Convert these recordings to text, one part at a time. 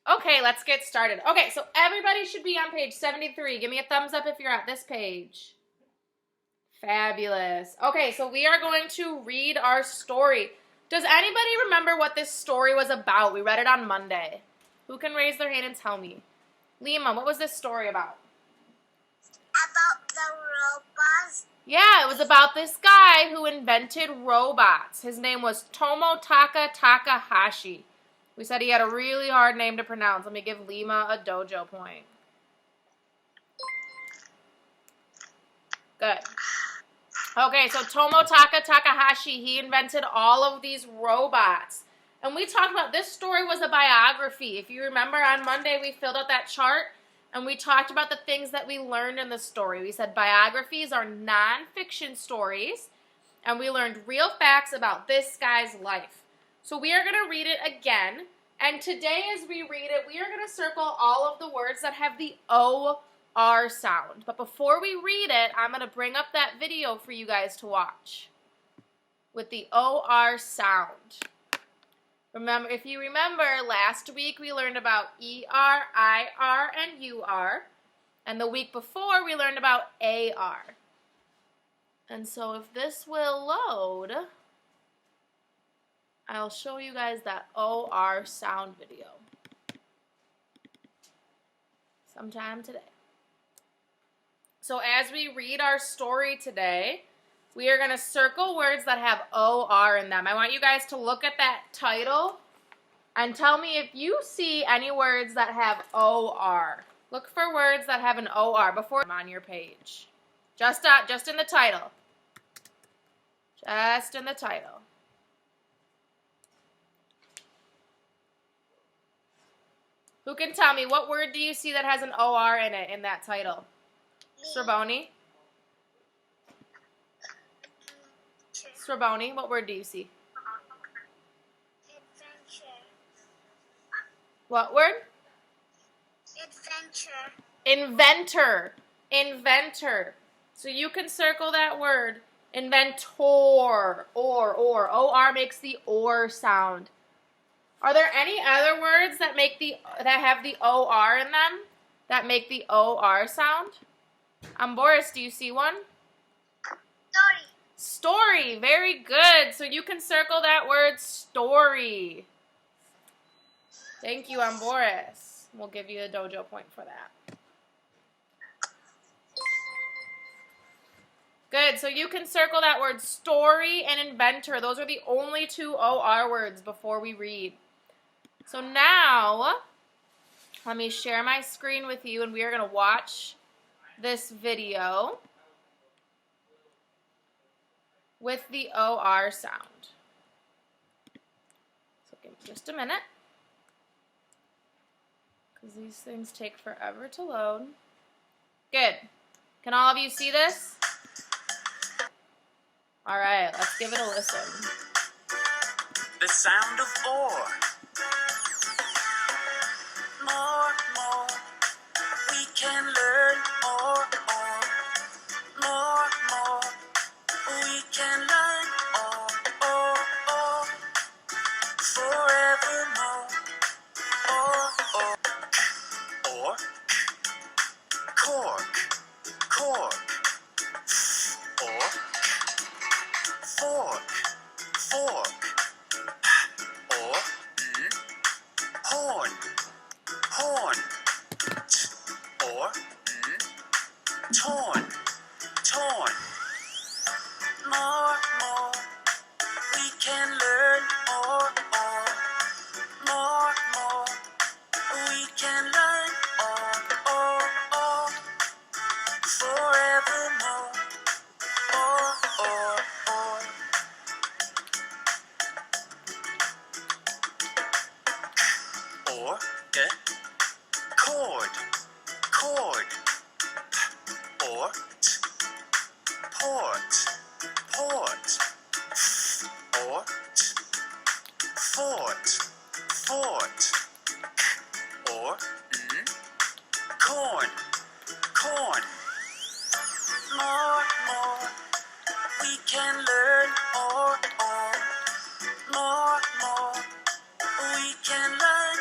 Okay, let's get started. Okay, so everybody should be on page 73. Give me a thumbs up if you're at this page. Fabulous. Okay, so we are going to read our story. Does anybody remember what this story was about? We read it on Monday. Who can raise their hand and tell me? Lima, what was this story about? About the robots? Yeah, it was about this guy who invented robots. His name was Tomotaka Takahashi. We said he had a really hard name to pronounce. Let me give Lima a dojo point. Good. Okay, so Tomotaka Takahashi, he invented all of these robots. And we talked about, this story was a biography. If you remember, on Monday we filled out that chart and we talked about the things that we learned in the story. We said biographies are non-fiction stories, and we learned real facts about this guy's life. So we are going to read it again, and today as we read it, we are going to circle all of the words that have the O-R sound. But before we read it, I'm going to bring up that video for you guys to watch with the O-R sound. Remember, if you remember, last week we learned about E-R, I-R, and U-R. And the week before we learned about A-R. And so if this will load, I'll show you guys that O-R sound video sometime today. So as we read our story today, we are going to circle words that have O-R in them. I want you guys to look at that title and tell me if you see any words that have O-R. Look for words that have an O-R before I'm on your page. Just in the title. Just in the title. Who can tell me, what word do you see that has an O-R in it in that title? Sraboni? Sraboni, what word do you see? Adventure. What word? Adventure. Inventor. Inventor. So you can circle that word. Inventor. Or. O-R makes the or sound. Are there any other words that have the O-R in them? That make the O-R sound? Boris, do you see one? Story. Story, very good. So you can circle that word story. Thank you, Boris. We'll give you a dojo point for that. Good, so you can circle that word story and inventor. Those are the only two O-R words before we read. So now, let me share my screen with you and we are going to watch this video with the O-R sound. So give me just a minute, because these things take forever to load. Good. Can all of you see this? All right, let's give it a listen. The sound of oar. More, we can learn more, we can learn forevermore. Or, cork, or, fork, or, horn, or, torn. More, we can learn more, we can learn forevermore. Or, cord, or, port, or, fort, or, corn. More, we can learn more, we can learn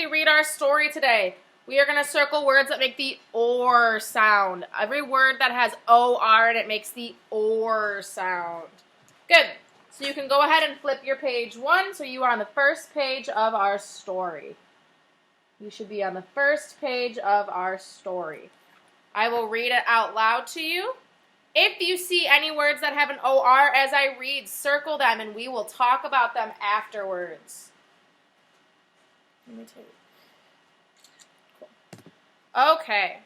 we read our story today, we are going to circle words that make the OR sound. Every word that has OR in it makes the OR sound. Good. So you can go ahead and flip your page 1 so you are on the first page of our story. You should be on the first page of our story. I will read it out loud to you. If you see any words that have an OR as I read, circle them and we will talk about them afterwards. Let me take it. Cool. Okay.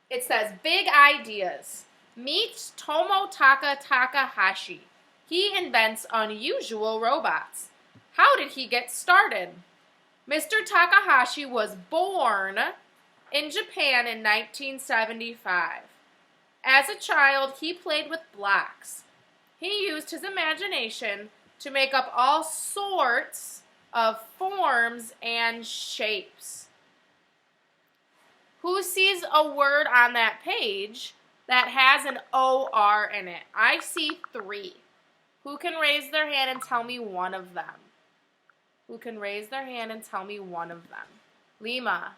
It says, big ideas. Meet Tomotaka Takahashi. He invents unusual robots. How did he get started? Mr. Takahashi was born in Japan in 1975. As a child, he played with blocks. He used his imagination to make up all sorts of forms and shapes. Who sees a word on that page that has an OR in it? I see 3. Who can raise their hand and tell me one of them? Who can raise their hand and tell me one of them? Lima.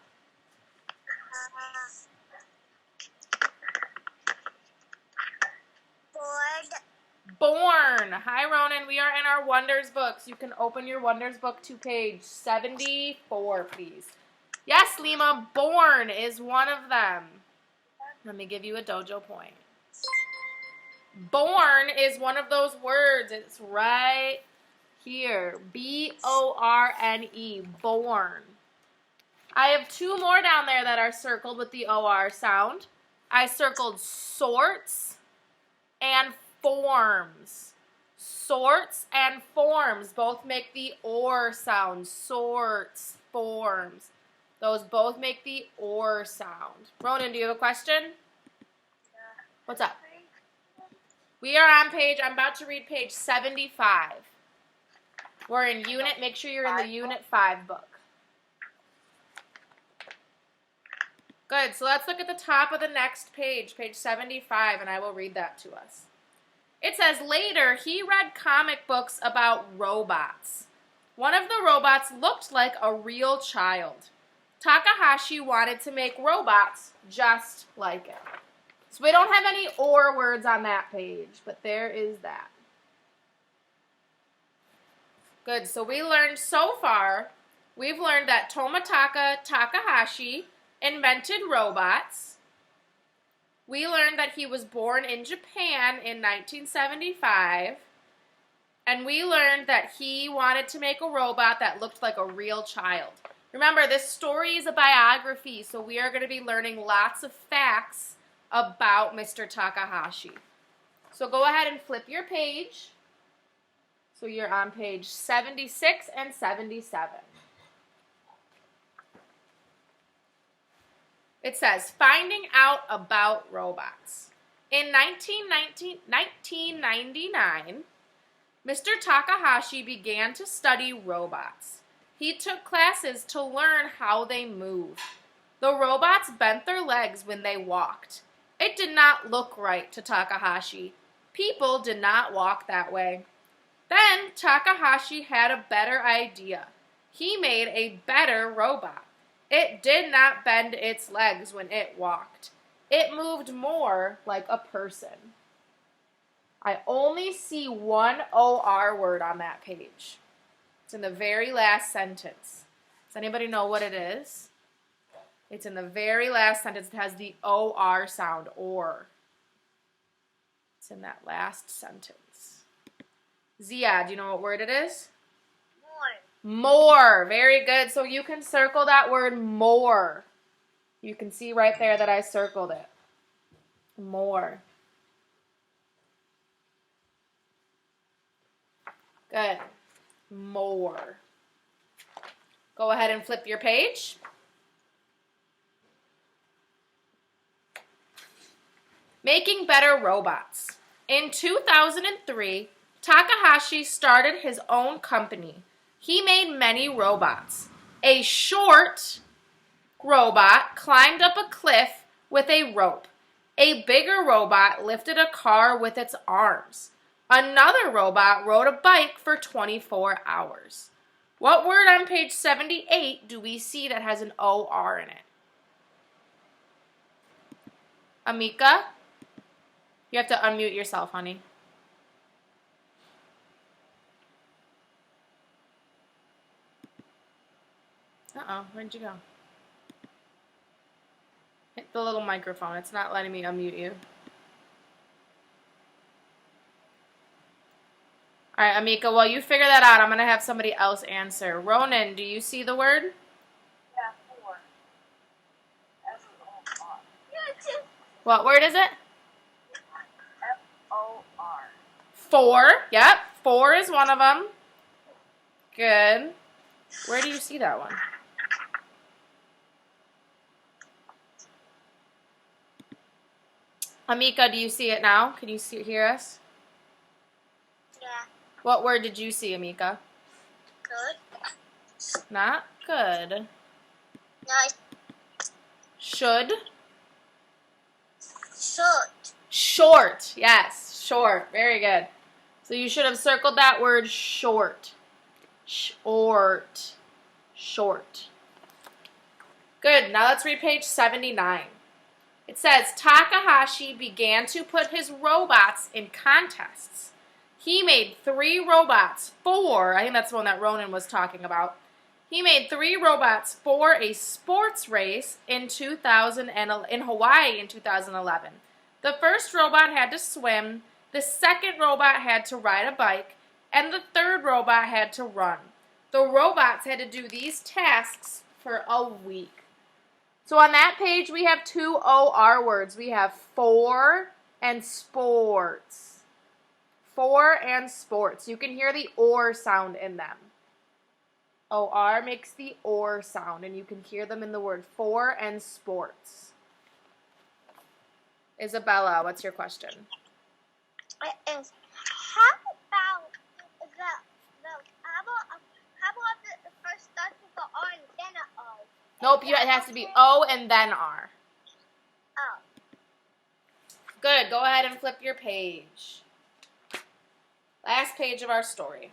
Born. Hi, Ronan. We are in our Wonders books. You can open your Wonders book to page 74, please. Yes, Lima, born is one of them. Let me give you a dojo point. Born is one of those words. It's right here. B-O-R-N-E. Born. I have 2 more down there that are circled with the OR sound. I circled sorts and forms. Sorts and forms both make the OR sound. Sorts, forms. Those both make the OR sound. Ronan, do you have a question? What's up? We are on page, I'm about to read page 75. We're in unit, make sure you're in the unit 5 book. Good, so let's look at the top of the next page, page 75, and I will read that to us. It says, later, he read comic books about robots. One of the robots looked like a real child. Takahashi wanted to make robots just like it. So we don't have any OR words on that page, but there is that. Good, so we learned so far, we've learned that Tomotaka Takahashi invented robots. We learned that he was born in Japan in 1975. And we learned that he wanted to make a robot that looked like a real child. Remember, this story is a biography, so we are going to be learning lots of facts about Mr. Takahashi. So go ahead and flip your page. So you're on page 76 and 77. It says, finding out about robots. In 1999, Mr. Takahashi began to study robots. He took classes to learn how they move. The robots bent their legs when they walked. It did not look right to Takahashi. People did not walk that way. Then Takahashi had a better idea. He made a better robot. It did not bend its legs when it walked. It moved more like a person. I only see one OR word on that page. It's in the very last sentence. Does anybody know what it is? It's in the very last sentence. It has the OR sound, or. It's in that last sentence. Zia, do you know what word it is? More. Very good. So you can circle that word more. You can see right there that I circled it. More. Good. More. Go ahead and flip your page. Making better robots. In 2003, Takahashi started his own company. He made many robots. A short robot climbed up a cliff with a rope. A bigger robot lifted a car with its arms. Another robot rode a bike for 24 hours. What word on page 78 do we see that has an O-R in it? Amika? You have to unmute yourself, honey. Uh-oh, where'd you go? Hit the little microphone. It's not letting me unmute you. All right, Amika, while you figure that out, I'm going to have somebody else answer. Ronan, do you see the word? Yeah, 4. F-O-R. What word is it? F-O-R. 4. Yep, 4 is one of them. Good. Where do you see that one? Amika, do you see it now? Can you hear us? Yeah. What word did you see, Amika? Good. Not good. Nice. Should. Short. Short. Yes, short. Very good. So you should have circled that word short. Short. Short. Good. Now let's read page 79. It says, Takahashi began to put his robots in contests. He made 3 robots for, I think that's the one that Ronan was talking about. He made 3 robots for a sports race in Hawaii in 2011. The first robot had to swim, the second robot had to ride a bike, and the third robot had to run. The robots had to do these tasks for a week. So on that page, we have 2 OR words. We have for and sports. For and sports. You can hear the OR sound in them. OR makes the OR sound, and you can hear them in the word for and sports. Isabella, what's your question? How about the first starts with the R and then an O? Nope, it has to be O and then R. Oh. Good, go ahead and flip your page. Last page of our story.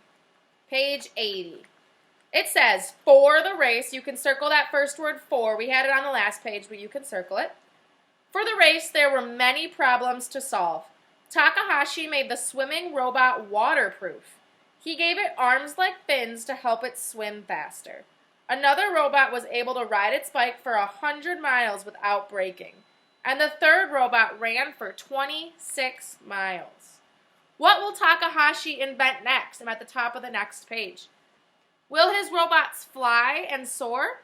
Page 80. It says, for the race, you can circle that first word for. We had it on the last page, but you can circle it. For the race, there were many problems to solve. Takahashi made the swimming robot waterproof. He gave it arms like fins to help it swim faster. Another robot was able to ride its bike for 100 miles without breaking. And the third robot ran for 26 miles. What will Takahashi invent next? I'm at the top of the next page. Will his robots fly and soar?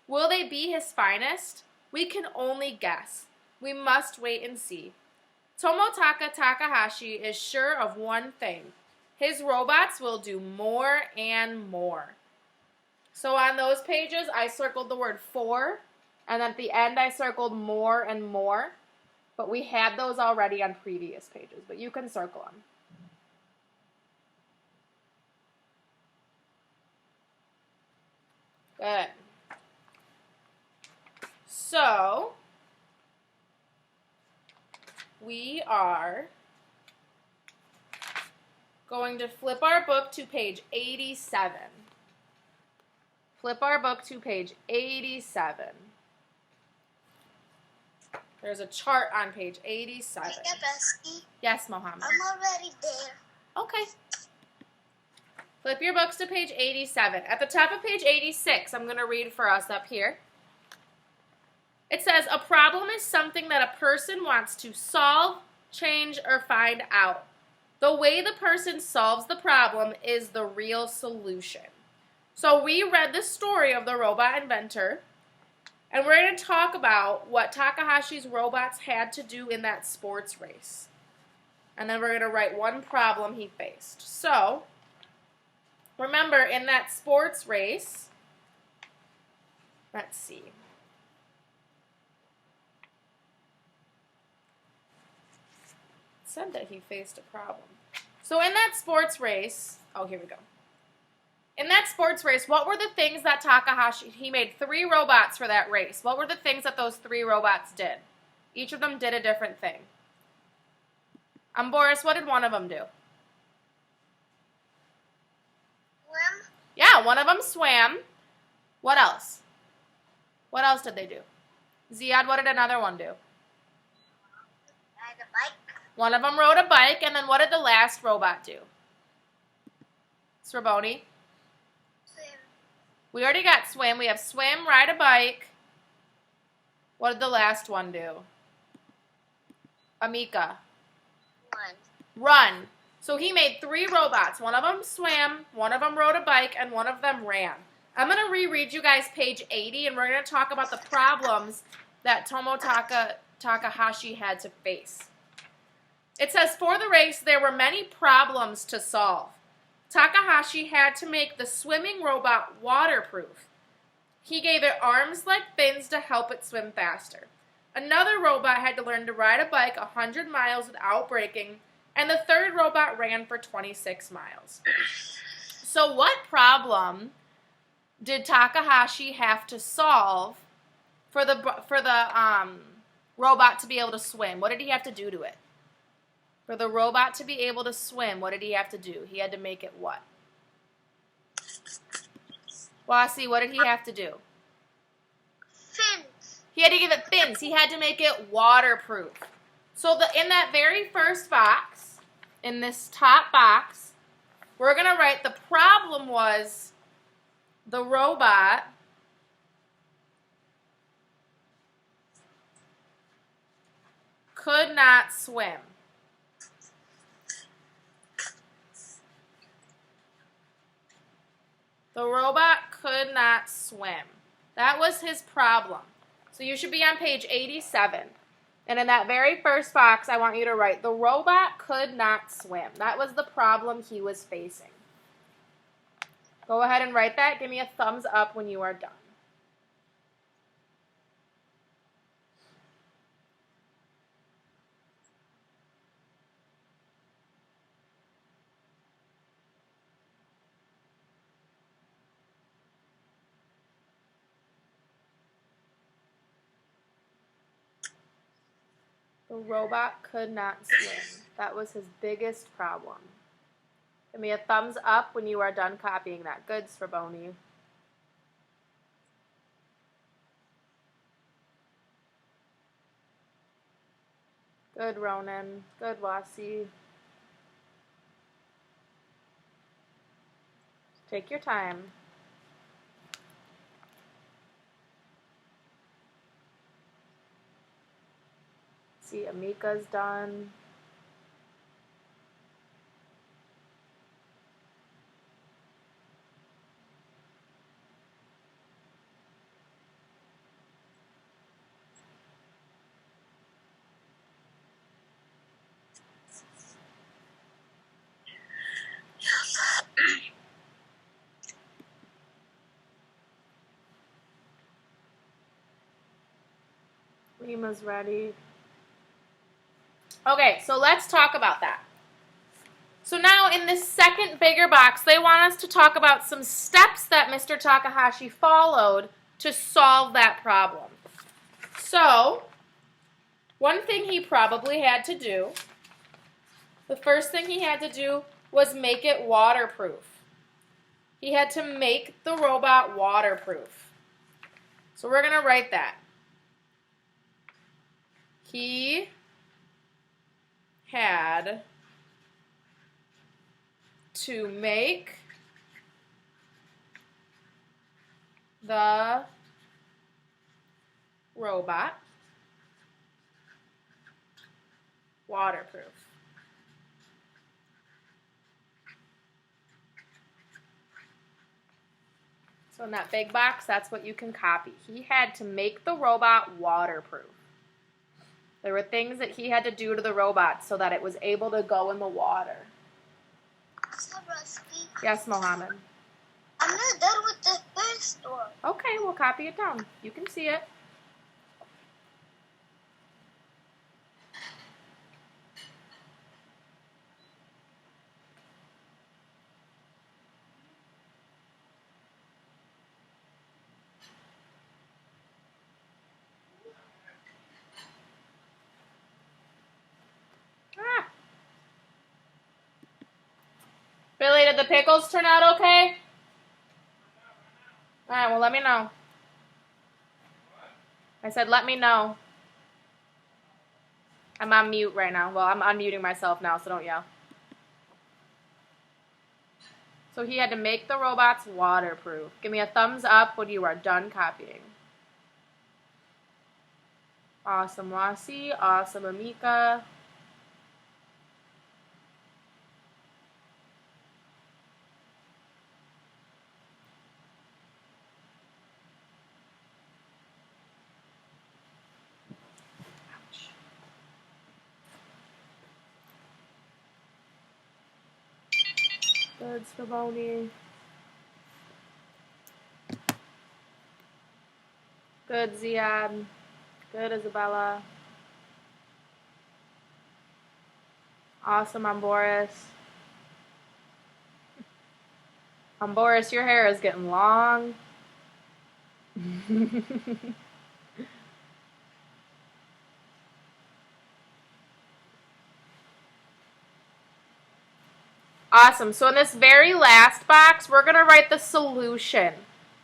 Will they be his finest? We can only guess. We must wait and see. Tomotaka Takahashi is sure of one thing. His robots will do more and more. So on those pages, I circled the word for, and at the end I circled more and more. But we had those already on previous pages, but you can circle them. Good. So, we are going to flip our book to page 87. Flip our book to page 87. There's a chart on page 87. Tita Besky, Yes, Mohammed. I'm already there. Okay. Flip your books to page 87. At the top of page 86, I'm going to read for us up here. It says, a problem is something that a person wants to solve, change, or find out. The way the person solves the problem is the real solution. So we read the story of the robot inventor, and we're going to talk about what Takahashi's robots had to do in that sports race. And then we're going to write one problem he faced. So, remember, in that sports race, let's see. It said that he faced a problem. So in that sports race, oh, here we go. In that sports race, what were the things that Takahashi, he made 3 robots for that race. What were the things that those 3 robots did? Each of them did a different thing. Boris, what did one of them do? Swim. Yeah, one of them swam. What else? What else did they do? Ziad, what did another one do? Ride a bike. One of them rode a bike, and then what did the last robot do? Sraboni? Swim. We already got swim. We have swim, ride a bike. What did the last one do? Amika? One. Run. So he made 3 robots. One of them swam, one of them rode a bike, and one of them ran. I'm going to reread you guys page 80, and we're going to talk about the problems that Tomotaka Takahashi had to face. It says, for the race, there were many problems to solve. Takahashi had to make the swimming robot waterproof. He gave it arms like fins to help it swim faster. Another robot had to learn to ride a bike 100 miles without braking, and the third robot ran for 26 miles. So what problem did Takahashi have to solve for the robot to be able to swim? What did he have to do to it? For the robot to be able to swim, what did he have to do? He had to make it what? Wasi, what did he have to do? Fins. He had to give it fins. He had to make it waterproof. So in that very first box, in this top box, we're going to write the problem was the robot could not swim. The robot could not swim. That was his problem. So you should be on page 87. And in that very first box, I want you to write, the robot could not swim. That was the problem he was facing. Go ahead and write that. Give me a thumbs up when you are done. The robot could not swim. That was his biggest problem. Give me a thumbs up when you are done copying that. Good, Sraboni. Good, Ronan. Good, Wasi. Take your time. See, Amika's done. Rima's ready. Okay, so let's talk about that. So now in this second bigger box, they want us to talk about some steps that Mr. Takahashi followed to solve that problem. So, one thing he probably had to do, the first thing he had to do was make it waterproof. He had to make the robot waterproof. So we're going to write that. He had to make the robot waterproof. So in that big box, that's what you can copy. He had to make the robot waterproof. There were things that he had to do to the robot so that it was able to go in the water. Rusty. Yes, Mohammed. I'm not done with the first one. Okay, we'll copy it down. You can see it. Billy, did the pickles turn out okay? Alright, well, let me know. I said, let me know. I'm on mute right now. Well, I'm unmuting myself now, so don't yell. So he had to make the robots waterproof. Give me a thumbs up when you are done copying. Awesome, Lassie. Awesome, Amika. Good, Scavoni. Good, Ziad. Good, Isabella. Awesome, Boris. Boris, your hair is getting long. Awesome. So in this very last box, we're going to write the solution.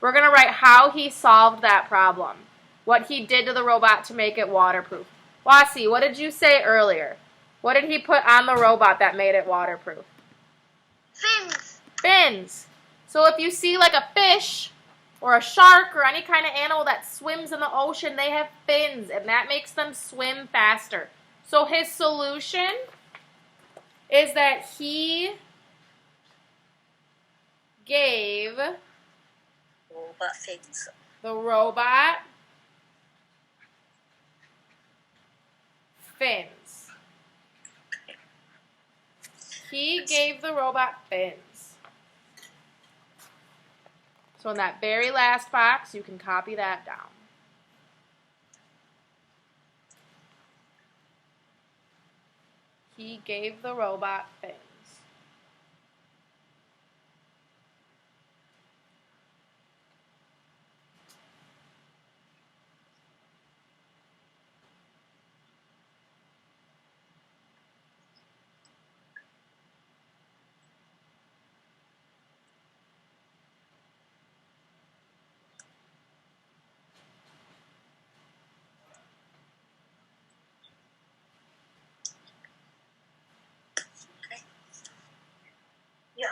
We're going to write how he solved that problem. What he did to the robot to make it waterproof. Lassie, what did you say earlier? What did he put on the robot that made it waterproof? Fins. Fins. So if you see like a fish or a shark or any kind of animal that swims in the ocean, they have fins, and that makes them swim faster. So his solution is that he gave Robot fins. the robot fins. He gave the robot fins. So in that very last box, you can copy that down. He gave the robot fins. Yeah.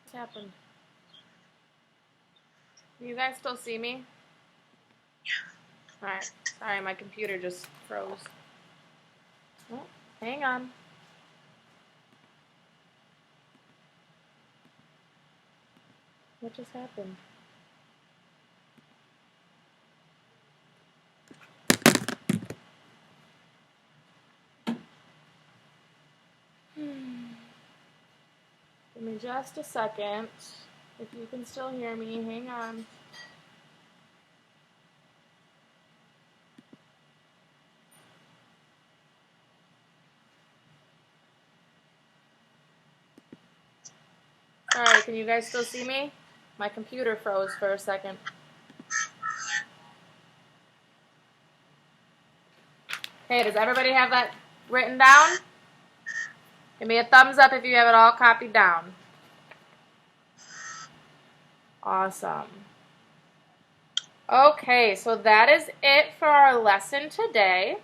What's happened? Can you guys still see me? Alright. Sorry, my computer just froze. Oh, hang on. What just happened? Give me just a second. If you can still hear me, hang on. Alright, can you guys still see me? My computer froze for a second. Hey, does everybody have that written down? Give me a thumbs up if you have it all copied down. Awesome. Okay, so that is it for our lesson today.